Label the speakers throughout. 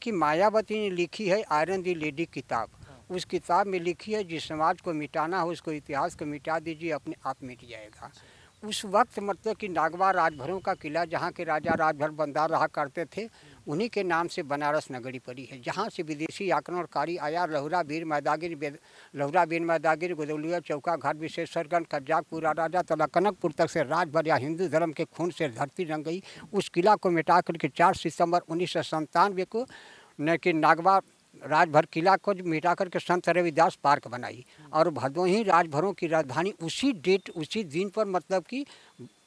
Speaker 1: कि मायावती ने लिखी है आयरन दी लेडी किताब। उस किताब में लिखी है जिस समाज को मिटाना हो उसको इतिहास को मिटा दीजिए, अपने आप मिट जाएगा। उस वक्त मतलब कि नागवा राजभरों का किला जहाँ के राजा राजभर बंदार रहा करते थे, उन्हीं के नाम से बनारस नगरी पड़ी है। जहाँ से विदेशी आक्रमणकारी आया, लहुरा वीर मैदागिरी गोदौलिया चौका घाट विशेषरगढ़ कज्जाक पूरा राजा तलकनकपुर तक से राजभर या हिंदू धर्म के खून से धरती रंग गई। उस किला को मिटा करके 4 सितंबर 1997 को न कि नागवा राजभर किला को मिटा करके संत रविदास पार्क बनाई और भदोही राजभरों की राजधानी उसी डेट उसी दिन पर मतलब कि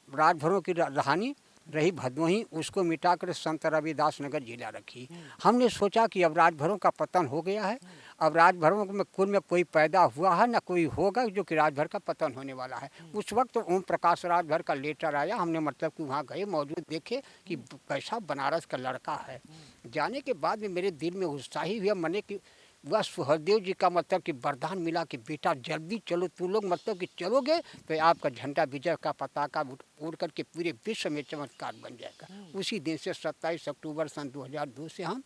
Speaker 1: राजभरों की राजधानी रही भदोही, उसको मिटा कर संत रविदास नगर जिला रखी। हमने सोचा कि अब राजभरों का पतन हो गया है, अब राजभरों में कुल में कोई पैदा हुआ है ना कोई होगा जो कि राजभर का पतन होने वाला है। उस वक्त ओम प्रकाश राजभर का लेटर आया, हमने मतलब कि वहाँ गए, मौजूद देखे कि कैसा बनारस का लड़का है। जाने के बाद में मेरे दिल में उत्साही हुआ मने कि वह सुहलदेव जी का मतलब कि वरदान मिला कि बेटा जल्दी चलो, तू लोग मतलब कि चलोगे तो आपका झंडा विजय का पताका उड़ करके पूरे विश्व में चमत्कार बन जाएगा। उसी दिन से 27 अक्टूबर सन 2002 से हम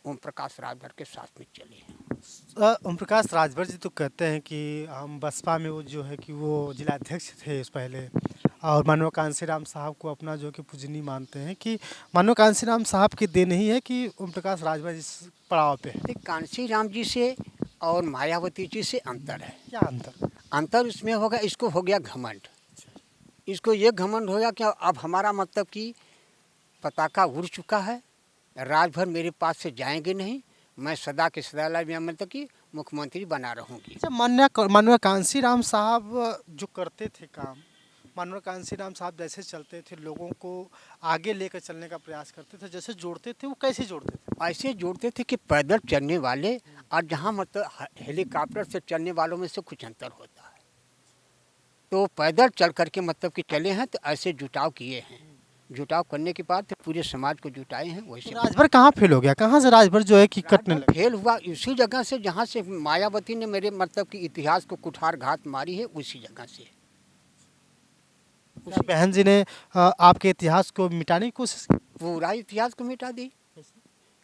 Speaker 1: ओम प्रकाश राजभर के साथ में चले हैं।
Speaker 2: ओम प्रकाश राजभर जी तो कहते हैं कि हम बसपा में वो जो है कि वो जिलाध्यक्ष थे इस पहले, और मानव कांसीराम साहब को अपना जो कि पूजनीय मानते हैं कि मानव कांसीराम साहब की देन ही है कि ओम प्रकाश राजभर इस पड़ाव पे है।
Speaker 1: कांसीराम जी से और मायावती जी से अंतर है।
Speaker 2: क्या अंतर?
Speaker 1: अंतर इसमें होगा, इसको हो गया घमंड, इसको ये घमंड हो गया कि अब हमारा मतलब कि पताका उड़ चुका है, राजभर मेरे पास से जाएंगे नहीं, मैं सदा के सदा में मतलब कि मुख्यमंत्री बना रहूँगी।
Speaker 2: अच्छा, मानव कांसीराम साहब जो करते थे काम, मानव कांसीराम साहब जैसे चलते थे, लोगों को आगे लेकर चलने का प्रयास करते थे, जैसे जोड़ते थे वो कैसे जोड़ते थे?
Speaker 1: ऐसे जोड़ते थे कि पैदल चलने वाले और जहाँ मतलब हेलीकॉप्टर से चलने वालों में से कुछ अंतर होता है। तो पैदल चल करके मतलब कि चले हैं, तो ऐसे जुटाव किए हैं, जुटाव करने के बाद तो पूरे समाज को जुटाए हैं। वैसे
Speaker 2: तो राजभर कहाँ फेल हो गया? कहाँ से राजभर जो है कि कटने लगा?
Speaker 1: फेल हुआ उसी जगह से जहाँ से मायावती ने मेरे मतलब कि इतिहास को कुठारघात मारी है, उसी जगह से।
Speaker 2: बहन जी ने आपके इतिहास को मिटाने की कोशिश की?
Speaker 1: पूरा इतिहास को मिटा दी।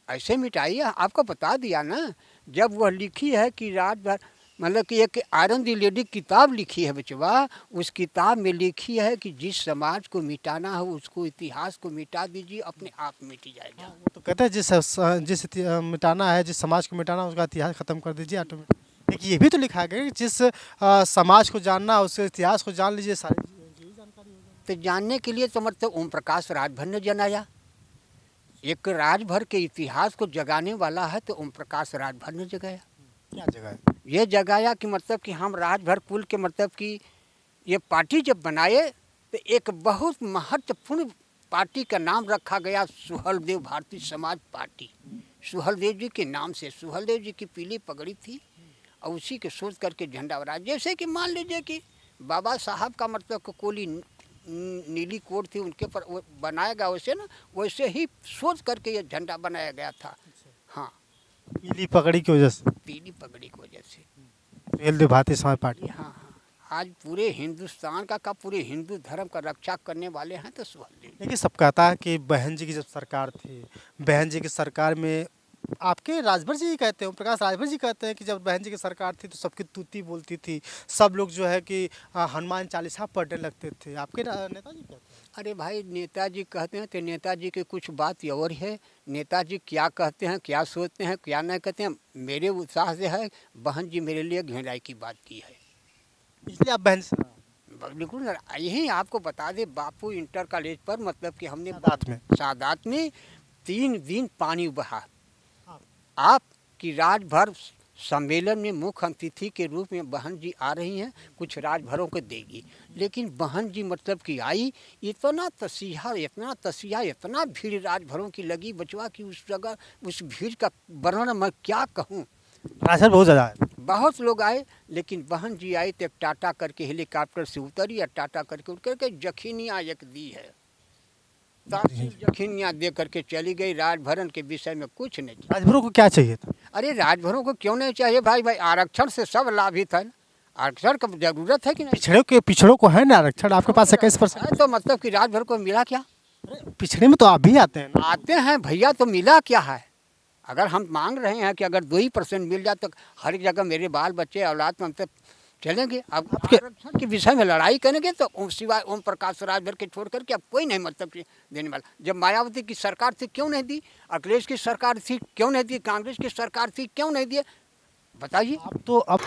Speaker 1: ऐसे मिटाई है, आपको बता दिया ना, जब वह लिखी है कि राजभर मतलब कि एक आयरन दी लेडी किताब लिखी है बचवा, उस किताब में लिखी है कि जिस समाज को मिटाना हो उसको इतिहास को मिटा दीजिए, अपने आप मिट जाएगा।
Speaker 2: वो तो कहते हैं मिटाना है, जिस समाज को मिटाना है उसका इतिहास खत्म कर दीजिए ऑटोमेटिक। देखिए ये भी तो लिखा गया कि जिस समाज को जानना है उसके इतिहास को जान लीजिए, सारी जानकारी हो जाएगी।
Speaker 1: तो जानने के लिए तो मतलब ओम प्रकाश राजभर ने जनाया, एक राजभर के इतिहास को जगाने वाला है तो ओम प्रकाश राजभर ने जगाया।
Speaker 2: क्या जगह है?
Speaker 1: ये जगाया कि मतलब कि हम राजभर कुल के मतलब कि ये पार्टी जब बनाए तो एक बहुत महत्वपूर्ण पार्टी का नाम रखा गया सुहलदेव भारतीय समाज पार्टी। सुहलदेव जी के नाम से, सुहलदेव जी की पीली पगड़ी थी और उसी के सोच करके झंडा बना। जैसे कि मान लीजिए कि बाबा साहब का मतलब कोली नीली कोट थी उनके पर वो बनाया गया, वैसे ना वैसे ही सोच करके ये झंडा बनाया गया था। हाँ,
Speaker 2: पीली पगड़ी की वजह से,
Speaker 1: पीली पगड़ी की वजह से
Speaker 2: सुहेलदेव भारतीय समाज पार्टी।
Speaker 1: हाँ हाँ, आज पूरे हिंदुस्तान का पूरे हिंदू धर्म का रक्षा करने वाले हैं तो सुहलदेव।
Speaker 2: देखिए सब कहता है कि बहन जी की जब सरकार थी, बहन जी की सरकार में आपके राजभर जी कहते हैं, ओम प्रकाश राजभर जी कहते हैं कि जब बहन जी की सरकार थी तो सबकी तूती बोलती थी, सब लोग जो है कि हनुमान चालीसा पढ़ने लगते थे। आपके नेताजी कहते हैं?
Speaker 1: अरे भाई, नेताजी कहते हैं तो नेताजी की कुछ बात और है। नेताजी क्या कहते हैं, क्या सोचते हैं, क्या नहीं कहते हैं, मेरे उत्साह से है बहन जी मेरे लिए घेराई की बात की है,
Speaker 2: इसलिए आप बहन से
Speaker 1: बिल्कुल। यही आपको बता दे, बापू इंटर कॉलेज पर मतलब कि हमने सादात में 3 दिन पानी बहा। आप की राजभर सम्मेलन में मुख्य अतिथि के रूप में बहन जी आ रही हैं, कुछ राजभरों को देगी, लेकिन बहन जी मतलब कि आई, इतना तसिया इतना भीड़ राजभरों की लगी बचवा कि उस जगह उस भीड़ का वर्णन मैं क्या कहूँ।
Speaker 2: राजभर बहुत ज़्यादा है,
Speaker 1: बहुत लोग आए, लेकिन बहन जी आई तो टाटा करके हेलीकॉप्टर से उतरी और टाटा करके उठ करके जखीनिया एक दी है, जखीनिया दे करके चली गई। राजभरन के विषय में कुछ नहीं।
Speaker 2: राजभरों को क्या चाहिए था?
Speaker 1: अरे राजभरों को क्यों नहीं चाहिए भाई, आरक्षण से सब लाभित है, आरक्षण की जरूरत है कि नहीं?
Speaker 2: पिछड़ों को है ना आरक्षण, आपके पास 21%,
Speaker 1: तो मतलब कि राजभर को मिला क्या?
Speaker 2: पिछड़े में तो आप भी आते हैं ना?
Speaker 1: आते हैं भैया, तो मिला क्या है? अगर हम मांग रहे हैं कि अगर 2% मिल जाए तो हर एक जगह मेरे बाल बच्चे औलाद में हम तो चलेंगे। अब आरक्षण के विषय में लड़ाई करेंगे तो सिवाय ओम प्रकाश राजभर के छोड़ करके अब कोई नहीं मतलब कि देने वाला। जब मायावती की सरकार थी क्यों नहीं दी, अखिलेश की सरकार थी क्यों नहीं दी, कांग्रेस की सरकार थी क्यों नहीं दी, बताइए।
Speaker 2: आप तो अब